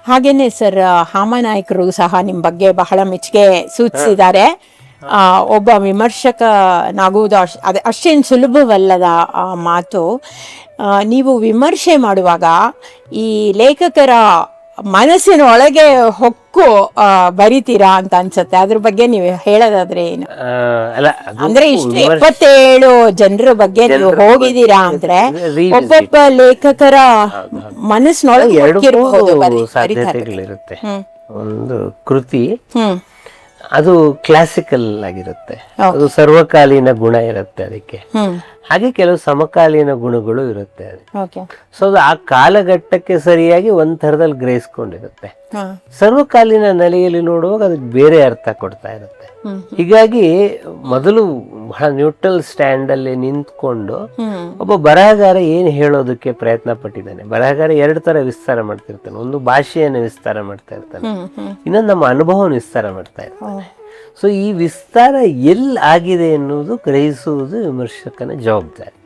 ಹಾಗೇನೆ ಸರ್, ಹಾಮನಾಯಕರು ಸಹ ನಿಮ್ಮ ಬಗ್ಗೆ ಬಹಳ ಮೆಚ್ಚುಗೆ ಸೂಚಿಸಿದ್ದಾರೆ. ಒಬ್ಬ ವಿಮರ್ಶಕನಾಗುವುದು ಅಷ್ಟೇನು ಸುಲಭವಲ್ಲದ ಮಾತು. ನೀವು ವಿಮರ್ಶೆ ಮಾಡುವಾಗ ಈ ಲೇಖಕರ ಮನಸ್ಸಿನ ಒಳಗೆ ಹೊಕ್ಕು ಬರಿತೀರಾ ಅಂತ ಅನ್ಸುತ್ತೆ. ಅದ್ರ ಬಗ್ಗೆ ನೀವು ಹೇಳೋದಾದ್ರೆ ಏನು? ಅಂದ್ರೆ ಇಷ್ಟು 77 ಜನರ ಬಗ್ಗೆ ನೀವು ಹೋಗಿದ್ದೀರಾ ಅಂದ್ರೆ ಒಬ್ಬೊಬ್ಬ ಲೇಖಕರ ಮನಸ್ಸಿನೊಳಗೆ ಸಾಧ್ಯತೆಗಳಿರುತ್ತೆ. ಒಂದು ಕೃತಿ ಅದು ಕ್ಲಾಸಿಕಲ್ ಆಗಿರುತ್ತೆ, ಅದು ಸರ್ವಕಾಲೀನ ಗುಣ ಇರುತ್ತೆ ಅದಕ್ಕೆ. ಹಾಗೆ ಕೆಲವು ಸಮಕಾಲೀನ ಗುಣಗಳು ಇರುತ್ತೆ. ಸೊ ಅದು ಆ ಕಾಲಘಟ್ಟಕ್ಕೆ ಸರಿಯಾಗಿ ಒಂದ್ ಥರದಲ್ಲಿ ಗ್ರಹಿಸ್ಕೊಂಡಿರುತ್ತೆ. ಸರ್ವಕಾಲೀನ ನೆಲೆಯಲ್ಲಿ ನೋಡುವಾಗ ಅದಕ್ಕೆ ಬೇರೆ ಅರ್ಥ ಕೊಡ್ತಾ ಇರುತ್ತೆ. ಹೀಗಾಗಿ ಮೊದಲು ಬಹಳ ನ್ಯೂಟ್ರಲ್ ಸ್ಟ್ಯಾಂಡ್ ಅಲ್ಲಿ ನಿಂತ್ಕೊಂಡು ಒಬ್ಬ ಬರಹಗಾರ ಏನ್ ಹೇಳೋದಕ್ಕೆ ಪ್ರಯತ್ನ ಪಟ್ಟಿದ್ದಾನೆ. ಬರಹಗಾರ 2 ತರ ವಿಸ್ತಾರ ಮಾಡ್ತಿರ್ತಾನೆ. ಒಂದು ಭಾಷೆಯನ್ನು ವಿಸ್ತಾರ ಮಾಡ್ತಾ ಇರ್ತಾನೆ, ಇನ್ನೊಂದು ನಮ್ಮ ಅನುಭವವನ್ನು ವಿಸ್ತಾರ ಮಾಡ್ತಾ ಇರ್ತಾನೆ. ಸೊ ಈ ವಿಸ್ತಾರ ಎಲ್ಲಿ ಆಗಿದೆ ಎನ್ನುವುದು ಗ್ರಹಿಸುವುದು ವಿಮರ್ಶಕನ ಜವಾಬ್ದಾರಿ.